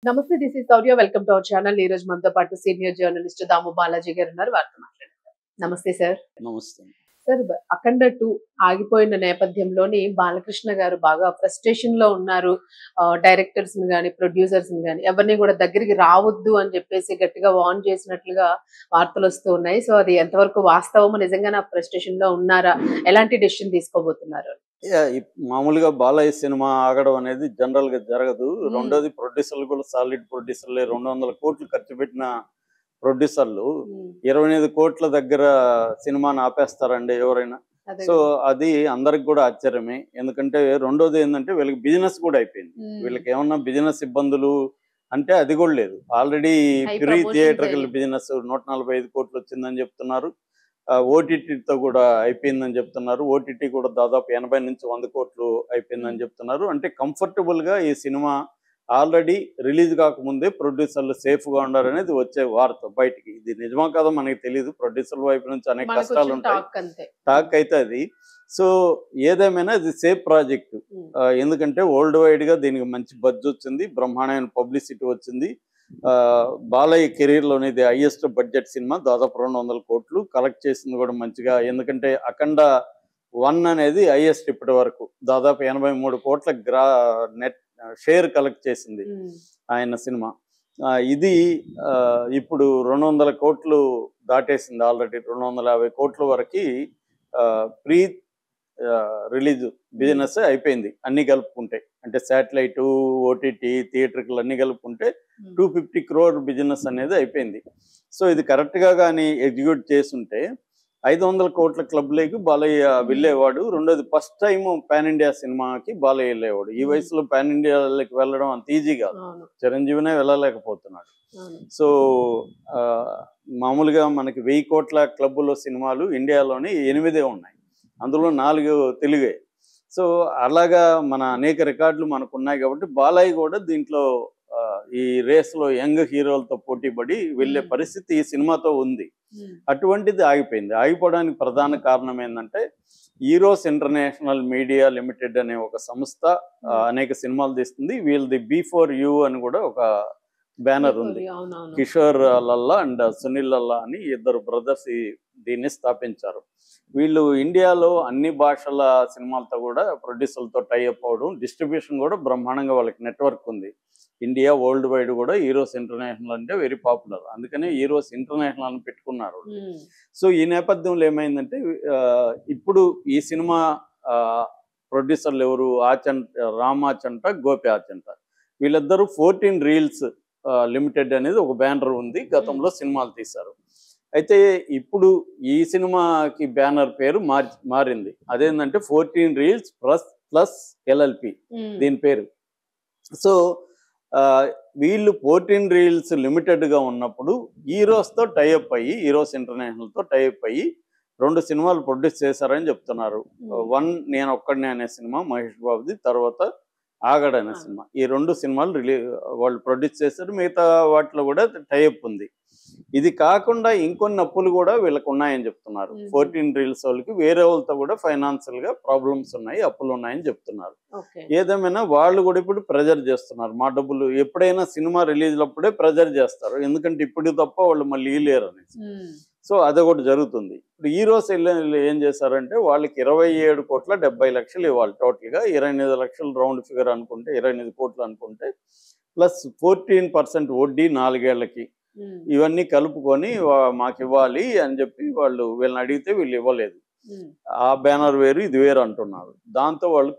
నమస్తే. This is Sourya. Welcome to our channel. ఈ రోజు మనతో పాటు సీనియర్ జర్నలిస్ట్ దాము బాలాజీ గారు ఉన్నారు. వారితో మాట్లాడదాం. నమస్తే సార్. నమస్తే. సార్, అఖండ 2 ఆగిపోయిన నేపథ్యంలోని బాలకృష్ణ గారు బాగా ఫ్రస్ట్రేషన్ లో ఉన్నారు. డైరెక్టర్స్ ని గాని, ప్రొడ్యూసర్స్ ని గాని ఎవరిని కూడా దగ్గరికి రావద్దు అని చెప్పేసి గట్టిగా వార్న్ చేసినట్లుగా వార్తలు వస్తూ ఉన్నాయి. సో అది ఎంతవరకు వాస్తవమో, నిజంగానే ఫ్రస్ట్రేషన్ లో ఉన్నారా, ఎలాంటి డెసిషన్ తీసుకోబోతున్నారు? మామూలుగా బాలయ్య సినిమా ఆగడం అనేది జనరల్ గా జరగదు. రెండోది ప్రొడ్యూసర్లు కూడా సాలిడ్ ప్రొడ్యూసర్లే. 200 కోట్లు ఖర్చు పెట్టిన ప్రొడ్యూసర్లు 25 కోట్ల దగ్గర సినిమాని ఆపేస్తారండి ఎవరైనా? సో అది అందరికి కూడా ఆశ్చర్యమే. ఎందుకంటే రెండోది ఏంటంటే వీళ్ళకి బిజినెస్ కూడా అయిపోయింది. వీళ్ళకి ఏమన్నా బిజినెస్ ఇబ్బందులు అంటే అది కూడా లేదు. ఆల్రెడీ ప్రీ థియేటర్కల్ బిజినెస్ 145 కోట్లు వచ్చిందని చెప్తున్నారు. ఓటీటీతో కూడా అయిపోయిందని చెప్తున్నారు. ఓటీటీ కూడా దాదాపు 80 నుంచి 100 కోట్లు అయిపోయిందని చెప్తున్నారు. అంటే కంఫర్టబుల్ గా ఈ సినిమా ఆల్రెడీ రిలీజ్ కాకముందే ప్రొడ్యూసర్లు సేఫ్ గా ఉన్నారు అనేది వచ్చే వార్త బయటికి. ఇది నిజమా కాదో మనకి తెలియదు. ప్రొడ్యూసర్ వైపు నుంచి అనేక కష్టాలు ఉంటాయి. టాక్ అయితే అది. సో ఏదేమైనా ఇది సేఫ్ ప్రాజెక్ట్. ఎందుకంటే వరల్డ్ వైడ్ గా దీనికి మంచి బడ్జ్ వచ్చింది, బ్రహ్మాండమైన పబ్లిసిటీ వచ్చింది. బాలయ్య కెరీర్ లోనే ఇది హైయెస్ట్ బడ్జెట్ సినిమా. దాదాపు 200 కోట్లు కలెక్ట్ చేసింది కూడా మంచిగా. ఎందుకంటే అఖండ 1 అనేది హైయెస్ట్ ఇప్పటి వరకు. దాదాపు 83 కోట్ల నెట్ షేర్ కలెక్ట్ చేసింది ఆయన సినిమా. ఇది ఇప్పుడు 200 కోట్లు దాటేసింది ఆల్రెడీ. 250 కోట్ల వరకు ప్రీ రిలీజ్ బిజినెస్ అయిపోయింది అన్ని కలుపుకుంటే. అంటే శాటిలైట్, ఓటీటీ, థియేటర్లు అన్ని కలుపుకుంటే 250 crore బిజినెస్ అనేది అయిపోయింది. సో ఇది కరెక్ట్ గా కానీ ఎగ్జిక్యూట్ చేస్తుంటే 500 కోట్ల క్లబ్ లేకి బాలయ్య వెళ్ళేవాడు. రెండోది ఫస్ట్ టైం పాన్ ఇండియా సినిమాకి బాలయ్య వెళ్ళేవాడు. ఈ వయసులో పాన్ ఇండియాకి వెళ్ళడం అంత ఈజీ కాదు. చిరంజీవినే వెళ్ళలేకపోతున్నాడు. సో మామూలుగా మనకి 1000 కోట్ల క్లబ్లో సినిమాలు ఇండియాలోని 8 ఉన్నాయి. అందులో 4 తెలుగే. సో అలాగా మన అనేక రికార్డులు మనకు ఉన్నాయి. కాబట్టి బాలయ్య కూడా దీంట్లో ఈ రేస్ లో యంగ్ హీరోలతో పోటీపడి వెళ్లే పరిస్థితి ఈ సినిమాతో ఉంది. అటువంటిది ఆగిపోయింది. ఆగిపోవడానికి ప్రధాన కారణం ఏంటంటే ఈరోస్ ఇంటర్నేషనల్ మీడియా లిమిటెడ్ అనే ఒక సంస్థ అనేక సినిమాలు తీస్తుంది. వీళ్ళది B4U అని కూడా ఒక బ్యానర్ ఉంది. కిషోర్ లల్లా అండ్ సునీల్ లల్లా అని 2 బ్రదర్స్ దీన్ని స్థాపించారు. వీళ్ళు ఇండియాలో అన్ని భాషల సినిమాలతో కూడా ప్రొడ్యూసర్లతో టైఅప్ అవడం, డిస్ట్రిబ్యూషన్ కూడా బ్రహ్మాండంగా వాళ్ళకి నెట్వర్క్ ఉంది. ఇండియా వరల్డ్ వైడ్ కూడా ఈరోస్ ఇంటర్నేషనల్ అంటే వెరీ పాపులర్. అందుకనే ఈరోస్ ఇంటర్నేషనల్ అని పెట్టుకున్నారు. సో ఈ నేపథ్యంలో ఏమైందంటే ఇప్పుడు ఈ సినిమా ప్రొడ్యూసర్లు ఎవరు? రామ్ ఆచంట, గోపి ఆచంట. వీళ్ళిద్దరూ 14 రీల్స్ లిమిటెడ్ అనేది ఒక బ్యానర్ ఉంది. గతంలో సినిమాలు తీశారు. అయితే ఇప్పుడు ఈ సినిమాకి బ్యానర్ పేరు మారింది. అదేంటంటే 14 రీల్స్ ప్లస్ LLP దీని పేరు. సో వీళ్ళు 14 రీల్స్ లిమిటెడ్ గా ఉన్నప్పుడు ఈరోస్తో టైఅప్ అయ్యి, ఈరోస్ ఇంటర్నేషనల్ తో టైఅప్ అయ్యి 2 సినిమాలు ప్రొడ్యూస్ చేశారని చెప్తున్నారు. 1 నేను ఒక్కడినే అనే సినిమా మహేష్ బాబుది, తర్వాత ఆగడ్ అనే సినిమా. ఈ 2 సినిమాలు వాళ్ళు ప్రొడ్యూస్ చేశారు. మిగతా వాటిలో కూడా టైఅప్ ఉంది. ఇది కాకుండా ఇంకొన్ని అప్పులు కూడా వీళ్ళకి ఉన్నాయని చెప్తున్నారు. 14 రీల్స్ వాళ్ళకి వేరే వాళ్ళతో కూడా ఫైనాన్షియల్ గా ప్రాబ్లమ్స్ ఉన్నాయి, అప్పులు ఉన్నాయని చెప్తున్నారు. ఏదేమైనా వాళ్ళు కూడా ఇప్పుడు ప్రెజర్ చేస్తున్నారు. మా డబ్బులు ఎప్పుడైనా సినిమా రిలీజ్ అప్పుడే ప్రెజర్ చేస్తారు. ఎందుకంటే ఇప్పుడు తప్ప వాళ్ళు మళ్ళీ లేరు అనేసి. సో అది కూడా జరుగుతుంది. ఇప్పుడు ఈ రోజు ఏం చేశారంటే వాళ్ళకి 27 కోట్ల 70 లక్షలు ఇవ్వాలి. టోటల్ గా 28 లక్షలు రౌండ్ ఫిగర్ అనుకుంటే, 28 కోట్లు అనుకుంటే, ప్లస్ 14% వడ్డీ 4 ఏళ్లకి. ఇవన్నీ కలుపుకొని మాకు ఇవ్వాలి అని చెప్పి వీళ్ళని అడిగితే వీళ్ళు ఇవ్వలేదు. ఆ బ్యానర్ వేరు, ఇది వేరు అంటున్నారు. దాంతో వాళ్ళు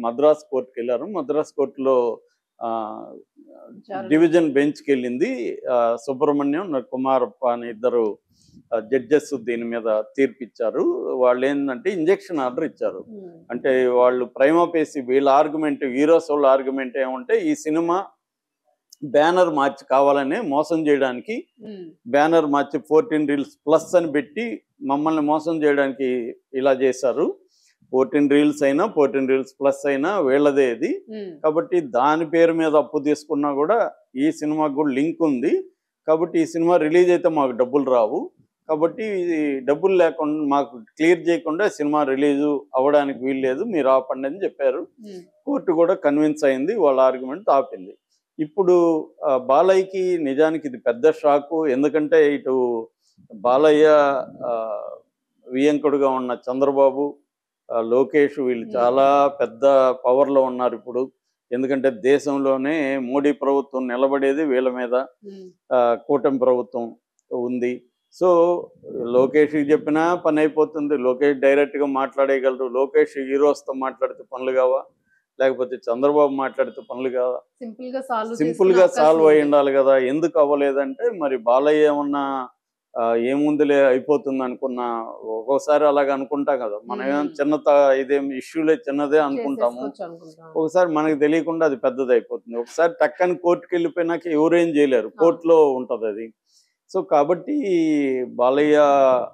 మద్రాస్ కోర్టుకి వెళ్ళారు. మద్రాస్ కోర్టులో డివిజన్ బెంచ్కి వెళ్ళింది. సుబ్రహ్మణ్యం, కుమారప్ప అని 2 జడ్జెస్ దీని మీద తీర్పిచ్చారు. వాళ్ళు ఏంటంటే ఇంజెక్షన్ ఆర్డర్ ఇచ్చారు. అంటే వాళ్ళు ప్రైమాపేసి వీళ్ళ ఆర్గ్యుమెంట్, హీరోస్ వాళ్ళ ఆర్గ్యుమెంట్ ఏమంటే ఈ సినిమా బ్యానర్ మార్చి కావాలని మోసం చేయడానికి బ్యానర్ మార్చి 14 రీల్స్ ప్లస్ అని పెట్టి మమ్మల్ని మోసం చేయడానికి ఇలా చేశారు. 14 రీల్స్ అయినా 14 రీల్స్ ప్లస్ అయినా వీళ్ళదే ఇది. కాబట్టి దాని పేరు మీద అప్పు తీసుకున్నా కూడా ఈ సినిమాకు కూడా లింక్ ఉంది. కాబట్టి ఈ సినిమా రిలీజ్ అయితే మాకు డబ్బులు రావు. కాబట్టి డబ్బులు లేకుండా మాకు క్లియర్ చేయకుండా సినిమా రిలీజ్ అవ్వడానికి వీల్లేదు, మీరు ఆపండి అని చెప్పారు. కోర్టు కూడా కన్విన్స్ అయింది, వాళ్ళ ఆర్గ్యుమెంట్ ఆపింది. ఇప్పుడు బాలయ్యకి నిజానికి ఇది పెద్ద షాకు. ఎందుకంటే ఇటు బాలయ్య ఆ, వియంకుడుగా ఉన్న చంద్రబాబు, లోకేష్ వీళ్ళు చాలా పెద్ద పవర్లో ఉన్నారు ఇప్పుడు. ఎందుకంటే దేశంలోనే మోడీ ప్రభుత్వం నిలబడేది వీళ్ళ మీద. కూటమి ప్రభుత్వం ఉంది. సో లోకేష్కి చెప్పినా పని అయిపోతుంది. లోకేష్ డైరెక్ట్గా మాట్లాడేయగలరు. లోకేష్ హీరోస్తో మాట్లాడితే పనులు కావా, లేకపోతే చంద్రబాబు మాట్లాడితే పనులు కావా? సింపుల్గా సాల్వ్ అయి ఉండాలి కదా. ఎందుకు అవ్వలేదంటే మరి బాలయ్య ఏమన్నా ఏముందిలే అయిపోతుంది అనుకున్నా. ఒక్కోసారి అలాగ అనుకుంటాం కదా మనం. ఏమైనా ఇదేం ఇష్యూలే చిన్నదే అనుకుంటాము. ఒకసారి మనకు తెలియకుండా అది పెద్దది అయిపోతుంది. ఒకసారి టక్కని కోర్టుకి వెళ్ళిపోయినాక ఎవరేం చేయలేరు, కోర్టులో ఉంటది అది. సో కాబట్టి బాలయ్య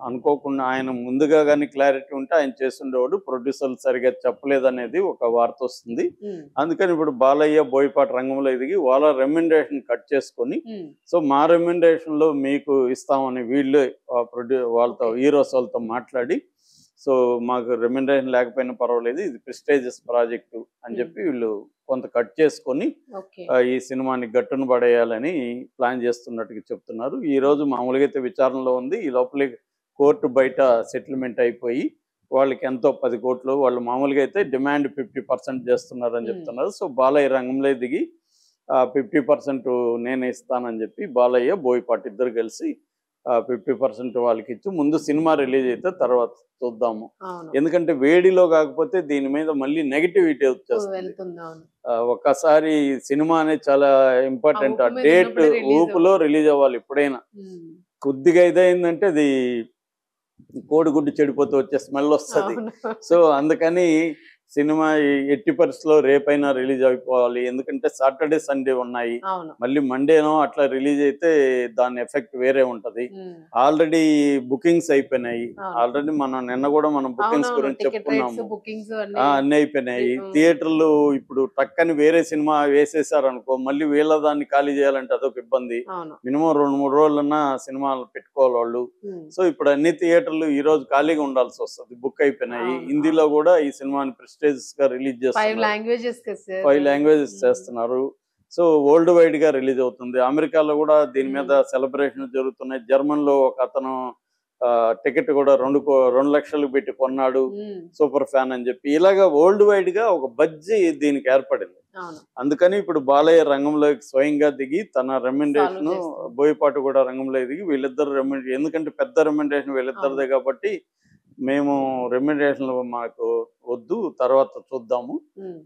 అనుకోకుండా ఆయన ముందుగా కానీ క్లారిటీ ఉంటే ఆయన చేస్తుండేవాడు. ప్రొడ్యూసర్లు సరిగా చెప్పలేదనేది ఒక వార్త వస్తుంది. అందుకని ఇప్పుడు బాలయ్య బోయపాటి రంగంలో ఎదిగి వాళ్ళ రెమ్యునరేషన్ కట్ చేసుకొని, సో మా రెమ్యునరేషన్ లో మీకు ఇస్తామని వీళ్ళు వాళ్ళతో హీరోస్ వాళ్ళతో మాట్లాడి, సో మాకు రెమ్యునరేషన్ లేకపోయినా పర్వాలేదు, ఇది ప్రెస్టీజియస్ ప్రాజెక్టు అని చెప్పి వీళ్ళు కొంత కట్ చేసుకొని ఈ సినిమాని గట్టును పడేయాలని ప్లాన్ చేస్తున్నట్టుగా చెప్తున్నారు. ఈ రోజు మామూలుగా అయితే విచారణలో ఉంది. ఈ లోపలే కోర్టు బయట సెటిల్మెంట్ అయిపోయి వాళ్ళకి ఎంతో 10 కోట్లు, వాళ్ళు మామూలుగా అయితే డిమాండ్ 50% చేస్తున్నారని చెప్తున్నారు. సో బాలయ్య రంగంలో దిగి 50% నేనే ఇస్తానని చెప్పి బాలయ్య బోయపాటి ఇద్దరు కలిసి 50% వాళ్ళకి ఇచ్చి ముందు సినిమా రిలీజ్ అయితే తర్వాత చూద్దాము. ఎందుకంటే వేడిలో కాకపోతే దీని మీద మళ్ళీ నెగిటివిటీ వచ్చేస్తుంది. ఒక్కసారి సినిమా అనేది చాలా ఇంపార్టెంట్. ఆ డేట్ ఊపులో రిలీజ్ అవ్వాలి. ఎప్పుడైనా కొద్దిగా ఇదైందంటే అది కోడిగుడ్డు చెడిపోతూ వచ్చే స్మెల్ వస్తుంది. సో అందుకని సినిమా ఎట్టి పరిస్థితిలో రేపైనా రిలీజ్ అయిపోవాలి. ఎందుకంటే సాటర్డే సండే ఉన్నాయి, మళ్ళీ మండేనో అట్లా రిలీజ్ అయితే దాని ఎఫెక్ట్ వేరే ఉంటది. ఆల్రెడీ బుకింగ్స్ అయిపోయినాయి. ఆల్రెడీ నిన్న కూడా మనం బుకింగ్స్ గురించి చెప్పుకున్నాము. అన్ని అయిపోయినాయి. థియేటర్లు ఇప్పుడు టక్కని వేరే సినిమా వేసేసారు అనుకో, మళ్ళీ వీళ్ళ దాన్ని ఖాళీ చేయాలంటే అదొక ఇబ్బంది. మినిమం 2-3 రోజులన్నా సినిమాలు పెట్టుకోవాలి వాళ్ళు. సో ఇప్పుడు అన్ని థియేటర్లు ఈ రోజు ఖాళీగా ఉండాల్సి వస్తుంది, బుక్ అయిపోయినాయి. హిందీలో కూడా ఈ సినిమాని గా రిలీజ్ చేస్తున్నారు. 5 లాంగ్వేజెస్ చేస్తున్నారు. సో వరల్డ్ వైడ్ గా రిలీజ్ అవుతుంది. అమెరికాలో కూడా దీని మీద సెలబ్రేషన్ జరుగుతున్నాయి. జర్మన్ లో ఒక అతను టికెట్ కూడా 2 లక్షలు పెట్టి కొన్నాడు, సూపర్ ఫ్యాన్ అని చెప్పి. ఇలాగా వరల్డ్ వైడ్ గా ఒక బజ్జీ దీనికి ఏర్పడింది. అందుకని ఇప్పుడు బాలయ్య రంగంలోకి స్వయంగా దిగి తన రెమ్యునరేషన్, బోయపాటి కూడా రంగంలో దిగి వీళ్ళిద్దరు రెమ్యునరేషన్, ఎందుకంటే పెద్ద రెమ్యునరేషన్ వీళ్ళిద్దరిదే కాబట్టి మేము రెమ్యునరేషన్ మాకు వద్దు, తర్వాత చూద్దాము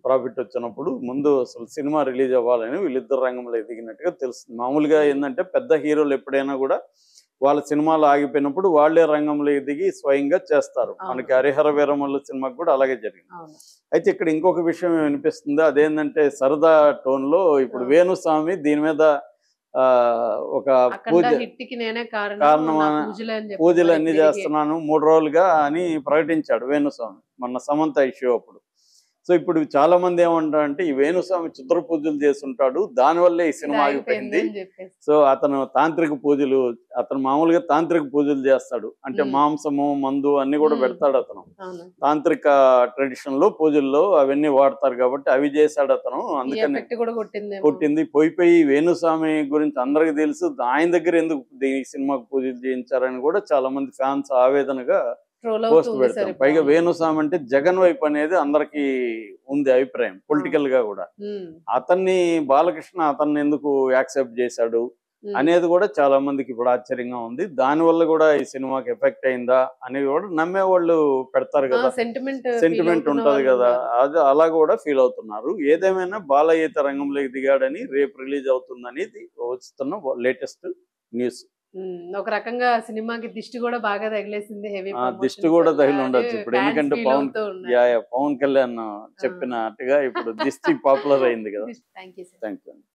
ప్రాఫిట్ వచ్చినప్పుడు, ముందు అసలు సినిమా రిలీజ్ అవ్వాలని వీళ్ళిద్దరు రంగంలో ఎదిగినట్టుగా తెలుస్తుంది. మామూలుగా ఏంటంటే పెద్ద హీరోలు ఎప్పుడైనా కూడా వాళ్ళ సినిమాలు ఆగిపోయినప్పుడు వాళ్లే రంగంలో ఎదిగి స్వయంగా చేస్తారు. మనకి హరిహర వీరమల్లు సినిమాకి కూడా అలాగే జరిగింది. అయితే ఇక్కడ ఇంకొక విషయం వినిపిస్తుంది. అదేంటంటే సరదా టోన్ లో ఇప్పుడు వేణుస్వామి దీని మీద ఒక పూజలు అన్ని చేస్తున్నాను 3 రోజులుగా అని ప్రకటించాడు వేణుస్వామి మొన్న సమంత ఇష్యూ అప్పుడు. సో ఇప్పుడు చాలా మంది ఏమంటారంటే ఈ వేణుస్వామి చిత్ర పూజలు చేస్తుంటాడు, దానివల్లే ఈ సినిమా ఆగిపోయింది. సో అతను తాంత్రిక పూజలు, అతను మామూలుగా తాంత్రిక పూజలు చేస్తాడు. అంటే మాంసము మందు అన్ని కూడా పెడతాడు అతను. తాంత్రిక ట్రెడిషన్ లో పూజల్లో అవన్నీ వాడతారు కాబట్టి అవి చేశాడు అతను. అందుకని కొట్టింది. పోయి వేణుస్వామి గురించి అందరికి తెలుసు, ఆయన దగ్గర ఎందుకు ఈ సినిమాకు పూజలు చేయించారని కూడా చాలా మంది ఫ్యాన్స్ ఆవేదనగా పోస్ట్ పెడతాం. పైగా వేణుస్వామి అంటే జగన్ వైపు అనేది అందరికి ఉంది అభిప్రాయం, పొలిటికల్ గా కూడా. అతన్ని బాలకృష్ణ అతన్ని ఎందుకు యాక్సెప్ట్ చేశాడు అనేది కూడా చాలా మందికి ఇప్పుడు ఆశ్చర్యంగా ఉంది. దానివల్ల కూడా ఈ సినిమాకి ఎఫెక్ట్ అయిందా అనేది కూడా నమ్మేవాళ్ళు పెడతారు కదా, సెంటిమెంట్ ఉంటది కదా, అది అలా కూడా ఫీల్ అవుతున్నారు. ఏదేమైనా బాలయ్య రంగంలోకి దిగాడని రేపు రిలీజ్ అవుతుంది అనేది వస్తున్న లేటెస్ట్ న్యూస్. ఒక రకంగా సినిమాకి దిష్టి కూడా బాగా తగిలేసింది. దిష్టి కూడా తగిలి ఉండొచ్చు ఇప్పుడు, ఎందుకంటే పవన్ కళ్యాణ్ చెప్పినట్టుగా ఇప్పుడు దిష్టి పాపులర్ అయింది కదా. Thank you.